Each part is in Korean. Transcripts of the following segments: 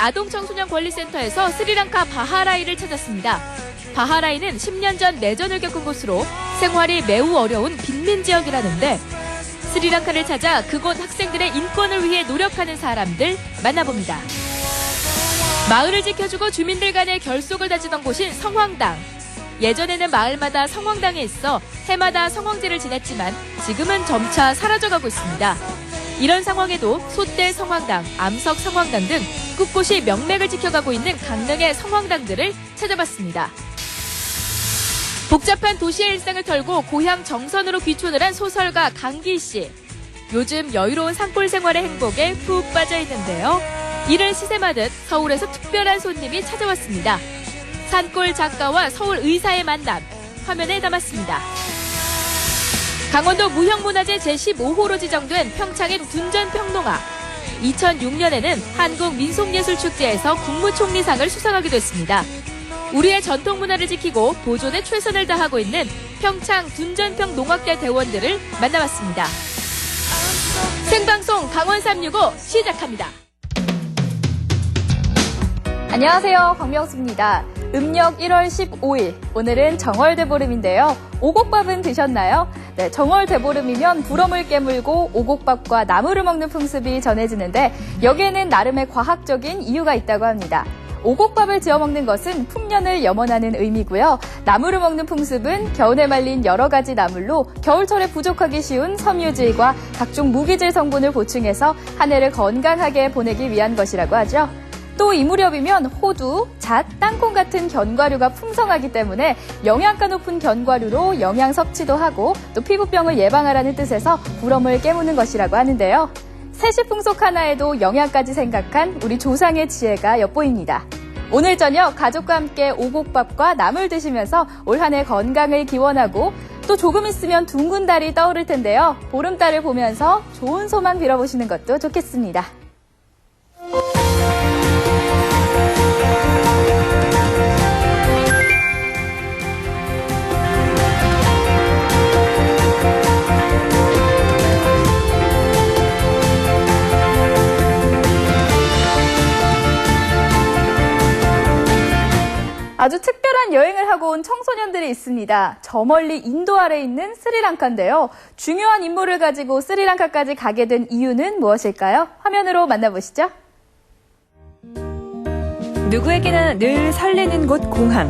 아동청소년권리센터에서 스리랑카 바하라이를 찾았습니다. 바하라이는 10년 전 내전을 겪은 곳으로 생활이 매우 어려운 빈민 지역이라는데 스리랑카를 찾아 그곳 학생들의 인권을 위해 노력하는 사람들 만나봅니다. 마을을 지켜주고 주민들 간의 결속을 다지던 곳인 성황당. 예전에는 마을마다 성황당이 있어 해마다 성황제를 지냈지만 지금은 점차 사라져가고 있습니다. 이런 상황에도 소대 성황당, 암석 성황당 등 꿋꿋이 명맥을 지켜가고 있는 강릉의 성황당들을 찾아봤습니다. 복잡한 도시의 일상을 털고 고향 정선으로 귀촌을 한 소설가 강기 씨. 요즘 여유로운 산골 생활의 행복에 푹 빠져 있는데요. 이를 시샘하듯 서울에서 특별한 손님이 찾아왔습니다. 산골 작가와 서울 의사의 만남, 화면에 담았습니다. 강원도 무형문화재 제15호로 지정된 평창의 둔전평농화. 2006년에는 한국민속예술축제에서 국무총리상을 수상하기도 했습니다. 우리의 전통문화를 지키고 보존에 최선을 다하고 있는 평창 둔전평농악대 대원들을 만나봤습니다. 생방송 강원 365 시작합니다. 안녕하세요. 박명수입니다. 음력 1월 15일, 오늘은 정월대보름인데요. 오곡밥은 드셨나요? 네, 정월대보름이면 부럼을 깨물고 오곡밥과 나물을 먹는 풍습이 전해지는데 여기에는 나름의 과학적인 이유가 있다고 합니다. 오곡밥을 지어 먹는 것은 풍년을 염원하는 의미고요. 나물을 먹는 풍습은 겨울에 말린 여러 가지 나물로 겨울철에 부족하기 쉬운 섬유질과 각종 무기질 성분을 보충해서 한 해를 건강하게 보내기 위한 것이라고 하죠. 또 이 무렵이면 호두, 잣, 땅콩 같은 견과류가 풍성하기 때문에 영양가 높은 견과류로 영양 섭취도 하고 또 피부병을 예방하라는 뜻에서 부럼을 깨무는 것이라고 하는데요. 세시풍속 하나에도 영양까지 생각한 우리 조상의 지혜가 엿보입니다. 오늘 저녁 가족과 함께 오곡밥과 나물 드시면서 올 한 해 건강을 기원하고 또 조금 있으면 둥근 달이 떠오를 텐데요. 보름달을 보면서 좋은 소망 빌어보시는 것도 좋겠습니다. 아주 특별한 여행을 하고 온 청소년들이 있습니다. 저 멀리 인도 아래에 있는 스리랑카인데요. 중요한 임무를 가지고 스리랑카까지 가게 된 이유는 무엇일까요? 화면으로 만나보시죠. 누구에게나 늘 설레는 곳 공항.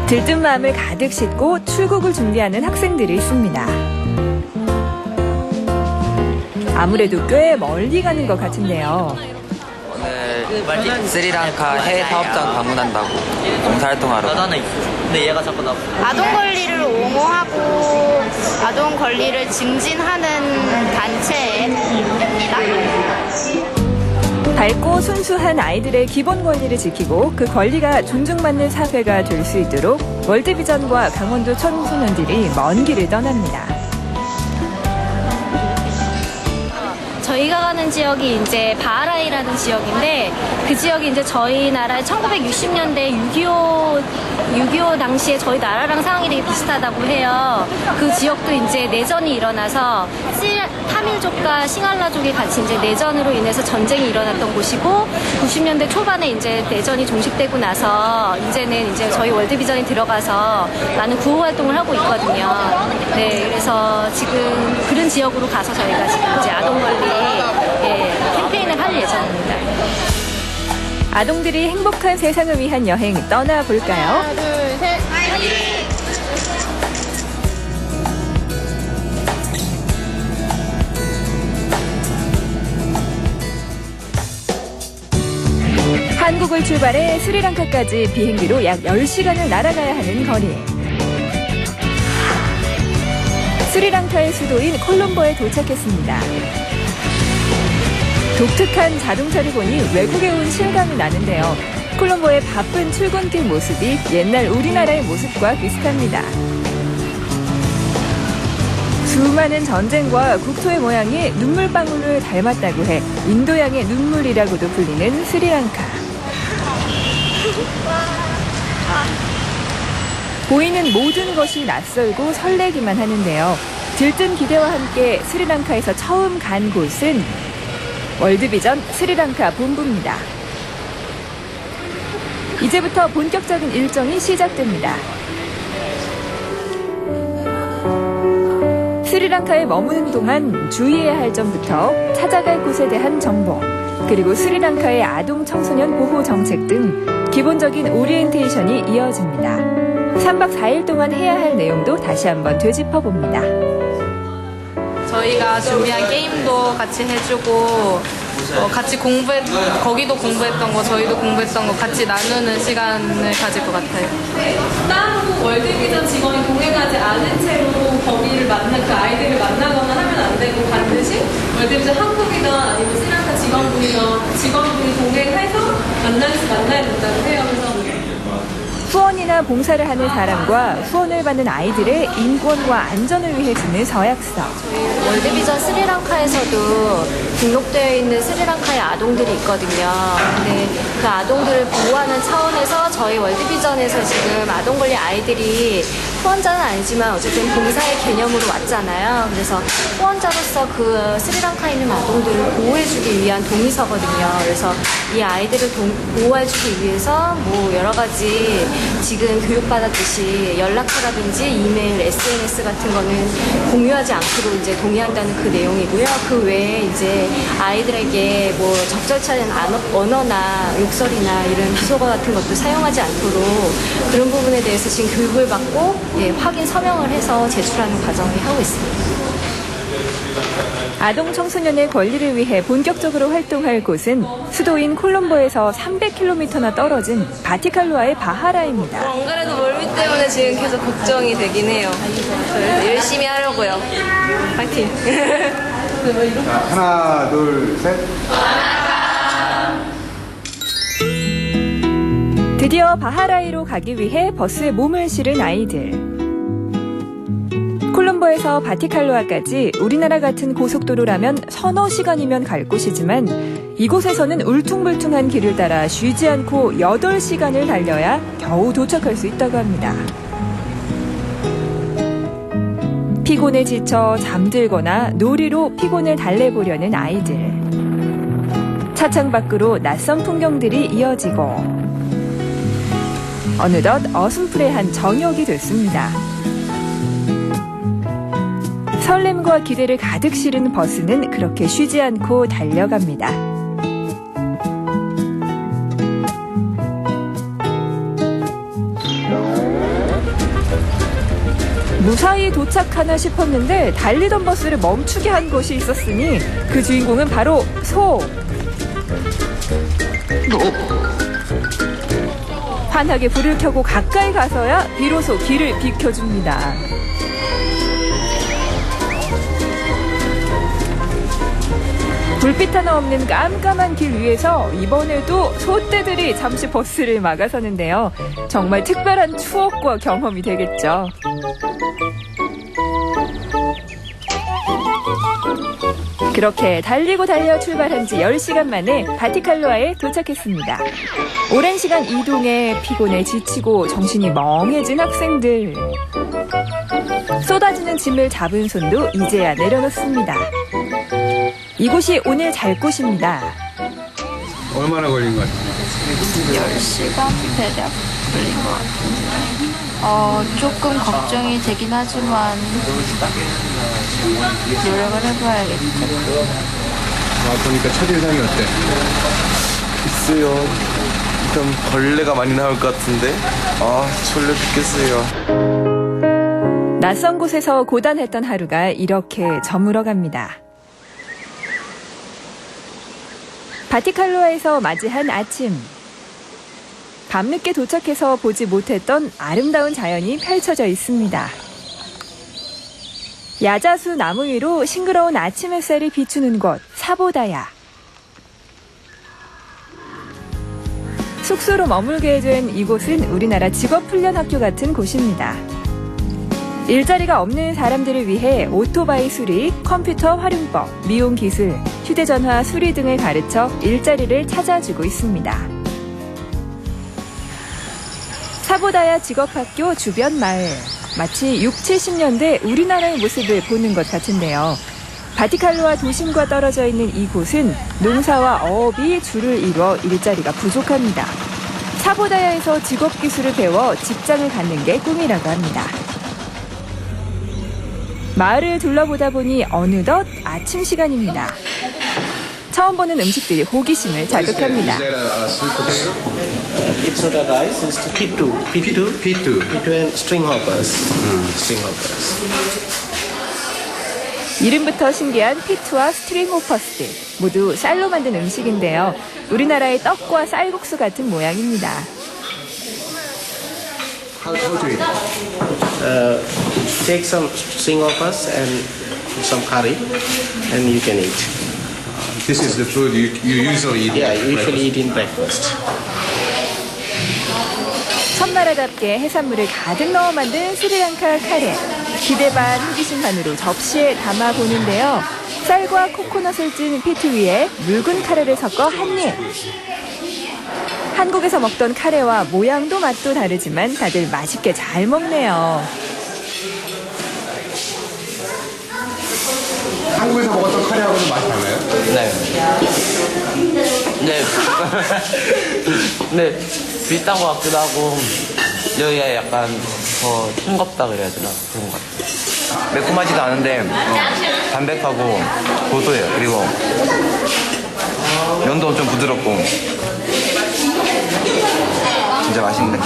들뜬 마음을 가득 싣고 출국을 준비하는 학생들이 있습니다. 아무래도 꽤 멀리 가는 것 같은데요. 오늘 스리랑카 해외 사업장 방문한다고 봉사활동하러. 근데 얘가 자꾸 나. 아동 권리를 옹호하고 아동 권리를 증진하는 단체입니다. 밝고 순수한 아이들의 기본 권리를 지키고 그 권리가 존중받는 사회가 될 수 있도록 월드비전과 강원도 청소년들이 먼 길을 떠납니다. 저희가 가는 지역이 이제 바하라이라는 지역인데 그 지역이 이제 저희 나라의 1960년대 6.25 당시에 저희 나라랑 상황이 되게 비슷하다고 해요. 그 지역도 이제 내전이 일어나서 타밀족과 싱할라족이 같이 이제 내전으로 인해서 전쟁이 일어났던 곳이고 90년대 초반에 이제 내전이 종식되고 나서 이제는 이제 저희 월드비전이 들어가서 많은 구호 활동을 하고 있거든요. 네, 그래서 지금 그런 지역으로 가서 저희가 지금 이제 아동 권리 캠페인을 할 예정입니다. 아동들이 행복한 세상을 위한 여행 떠나볼까요? 하나, 둘, 셋. 한국을 출발해 스리랑카까지 비행기로 약 10시간을 날아가야 하는 거리. 스리랑카의 수도인 콜롬보에 도착했습니다. 독특한 자동차를 보니 외국에 온 실감이 나는데요. 콜롬보의 바쁜 출근길 모습이 옛날 우리나라의 모습과 비슷합니다. 수많은 전쟁과 국토의 모양이 눈물방울을 닮았다고 해 인도양의 눈물이라고도 불리는 스리랑카. 보이는 모든 것이 낯설고 설레기만 하는데요. 들뜬 기대와 함께 스리랑카에서 처음 간 곳은 월드비전 스리랑카 본부입니다. 이제부터 본격적인 일정이 시작됩니다. 스리랑카에 머무는 동안 주의해야 할 점부터 찾아갈 곳에 대한 정보, 그리고 스리랑카의 아동 청소년 보호 정책 등 기본적인 오리엔테이션이 이어집니다. 3박 4일 동안 해야 할 내용도 다시 한번 되짚어봅니다. 저희가 준비한 게임도 같이 해주고 같이 거기도 공부했던 거 저희도 공부했던 거 같이 나누는 시간을 가질 것 같아요. 따로 월드비전 직원이 동행하지 않은 채로 거기를 그 아이들을 만나거나 하면 안 되고 반드시 월드비전 한국이나 아니면 스리랑카 직원분이 동행해서 만나야 된다고 해요. 그래서 후원이나 봉사를 하는 사람과 후원을 받는 아이들의 인권과 안전을 위해 쓰는 서약서. 월드비전 스리랑카에서도 등록되어 있는 스리랑카의 아동들이 있거든요. 근데 그 아동들을 보호하는 차원에서 저희 월드비전에서 지금 아동 권리 아이들이 후원자는 아니지만 어쨌든 봉사의 개념으로 왔잖아요. 그래서 후원자로서 그 스리랑카에 있는 아동들을 보호해주기 위한 동의서거든요. 그래서 이 아이들을 보호해주기 위해서 뭐 여러 가지 지금 교육받았듯이 연락처라든지 이메일, SNS 같은 거는 공유하지 않기로 이제 동의한다는 그 내용이고요. 그 외에 이제 아이들에게 뭐 적절치 않은 언어나 욕설이나 이런 비속어 같은 것도 사용하지 않도록 그런 부분에 대해서 지금 교육을 받고 확인 서명을 해서 제출하는 과정을 하고 있습니다. 아동 청소년의 권리를 위해 본격적으로 활동할 곳은 수도인 콜롬보에서 300km나 떨어진 바티칼로아의 바하라입니다. 안 그래도 멀미 때문에 지금 계속 걱정이 되긴 해요. 그래서 열심히 하려고요. 파이팅! 자, 하나, 둘, 셋. 드디어 바하라이로 가기 위해 버스에 몸을 실은 아이들. 콜롬보에서 바티칼로아까지 우리나라 같은 고속도로라면 서너 시간이면 갈 곳이지만 이곳에서는 울퉁불퉁한 길을 따라 쉬지 않고 8시간을 달려야 겨우 도착할 수 있다고 합니다. 피곤에 지쳐 잠들거나 놀이로 피곤을 달래보려는 아이들. 차창 밖으로 낯선 풍경들이 이어지고 어느덧 어슴푸레한 저녁이 됐습니다. 설렘과 기대를 가득 실은 버스는 그렇게 쉬지 않고 달려갑니다. 무사히 도착하나 싶었는데 달리던 버스를 멈추게 한 곳이 있었으니 그 주인공은 바로 소! 환하게 불을 켜고 가까이 가서야 비로소 길을 비켜줍니다. 불빛 하나 없는 깜깜한 길 위에서 이번에도 소떼들이 잠시 버스를 막아서는데요. 정말 특별한 추억과 경험이 되겠죠. 그렇게 달리고 달려 출발한 지 10시간 만에 바티칼로아에 도착했습니다. 오랜 시간 이동에 피곤에 지치고 정신이 멍해진 학생들. 쏟아지는 짐을 잡은 손도 이제야 내려놓습니다. 이곳이 오늘 잘 곳입니다. 얼마나 걸린 것 같아요? 10시간 대략 걸린 것 같은데. 조금 걱정이 되긴 하지만 노력을 해봐야겠죠. 보니까 첫인상이 어때? 글쎄요. 일단 벌레가 많이 나올 것 같은데. 졸려 죽겠어요. 낯선 곳에서 고단했던 하루가 이렇게 저물어갑니다. 바티칼로아에서 맞이한 아침. 밤늦게 도착해서 보지 못했던 아름다운 자연이 펼쳐져 있습니다. 야자수 나무 위로 싱그러운 아침 햇살이 비추는 곳, 사보다야. 숙소로 머물게 된 이곳은 우리나라 직업훈련학교 같은 곳입니다. 일자리가 없는 사람들을 위해 오토바이 수리, 컴퓨터 활용법, 미용 기술, 휴대전화 수리 등을 가르쳐 일자리를 찾아주고 있습니다. 사보다야 직업학교 주변 마을. 마치 60, 70년대 우리나라의 모습을 보는 것 같은데요. 바티칼로와 도심과 떨어져 있는 이곳은 농사와 어업이 주를 이루어 일자리가 부족합니다. 사보다야에서 직업기술을 배워 직장을 갖는 게 꿈이라고 합니다. 마을을 둘러보다 보니 어느덧 아침 시간입니다. 처음 보는 음식들이 호기심을 자극합니다. It's not a rice, it's pitu. Pitu and string hoppers. 이름부터 신기한 피투와 스트링 호퍼스, 모두 쌀로 만든 음식인데요. 우리나라의 떡과 쌀국수 같은 모양입니다. Take some string hoppers and some curry, and you can eat. This is the food you usually eat. Yeah, you usually eat in breakfast. 섬나라답게 해산물을 가득 넣어 만든 스리랑카 카레. 기대 반 호기심 반으로 접시에 담아 보는데요. 쌀과 코코넛을 찐 피투 위에 묽은 카레를 섞어 한 입. 한국에서 먹던 카레와 모양도 맛도 다르지만 다들 맛있게 잘 먹네요. 한국에서 먹었던 카레하고는 맛이 달라요? 네, 비슷한 것 같기도 하고 여기가 약간 더 싱겁다 그래야 되나 그런 것 같아요. 매콤하지도 않은데 담백하고 고소해요. 그리고 면도 엄청 부드럽고 진짜 맛있네.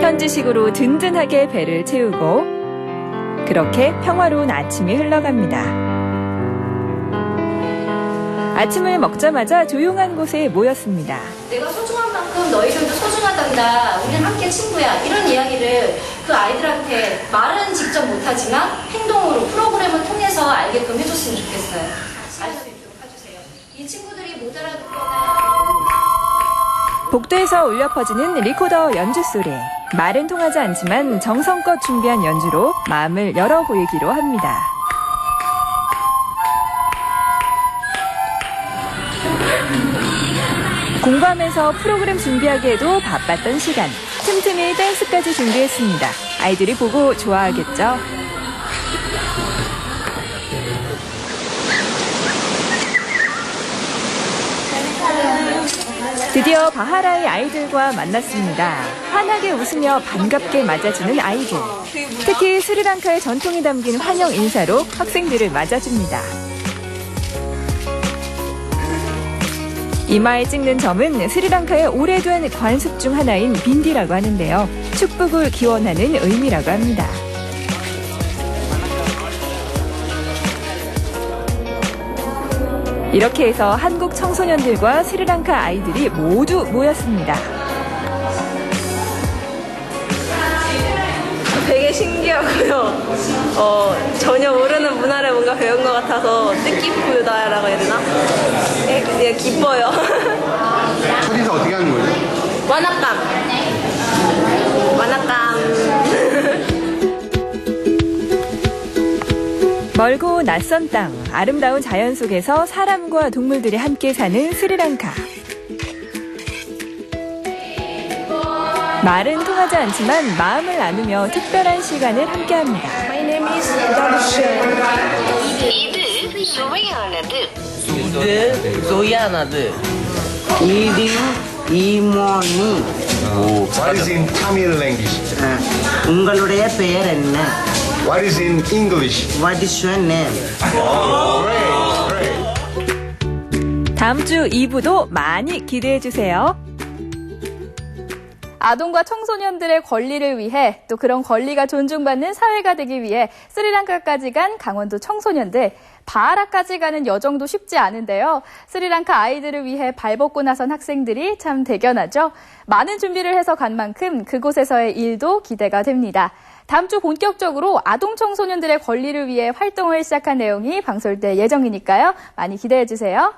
현지식으로 든든하게 배를 채우고 그렇게 평화로운 아침이 흘러갑니다. 아침을 먹자마자 조용한 곳에 모였습니다. 내가 소중한 만큼 너희들도 소중하단다. 우리는 함께 친구야. 이런 이야기를 그 아이들한테 말은 직접 못하지만 행동으로 프로그램을 통해서 알게끔 해줬으면 좋겠어요. 알 수 있도록 해주세요. 이 친구들이 못 알아듣거나 복도에서 울려 퍼지는 리코더 연주 소리. 말은 통하지 않지만 정성껏 준비한 연주로 마음을 열어 보이기로 합니다. 공부하면서 프로그램 준비하기에도 바빴던 시간. 틈틈이 댄스까지 준비했습니다. 아이들이 보고 좋아하겠죠? 드디어 바하라의 아이들과 만났습니다. 환하게 웃으며 반갑게 맞아주는 아이들. 특히 스리랑카의 전통이 담긴 환영 인사로 학생들을 맞아줍니다. 이마에 찍는 점은 스리랑카의 오래된 관습 중 하나인 빈디라고 하는데요. 축복을 기원하는 의미라고 합니다. 이렇게 해서 한국 청소년들과 스리랑카 아이들이 모두 모였습니다. 되게 신기하고요. 전혀 모르는 문화를 뭔가 배운 것 같아서 뜻깊다라고 해야 되나? 그냥 기뻐요. 첫 인사 어떻게 하는 거예요? 와나감. 멀고 낯선 땅, 아름다운 자연 속에서 사람과 동물들이 함께 사는 스리랑카. 말은 통하지 않지만 마음을 나누며 특별한 시간을 함께합니다. My name is Darshan. 소야나드. 이모니. What is in Tamil language? உங்களுடைய பெயர் என்ன? What is in English? What is your name? 다음 주 2부도 많이 기대해 주세요. 아동과 청소년들의 권리를 위해 또 그런 권리가 존중받는 사회가 되기 위해 스리랑카까지 간 강원도 청소년들. 바하라까지 가는 여정도 쉽지 않은데요. 스리랑카 아이들을 위해 발벗고 나선 학생들이 참 대견하죠. 많은 준비를 해서 간 만큼 그곳에서의 일도 기대가 됩니다. 다음 주 본격적으로 아동 청소년들의 권리를 위해 활동을 시작한 내용이 방송될 예정이니까요. 많이 기대해 주세요.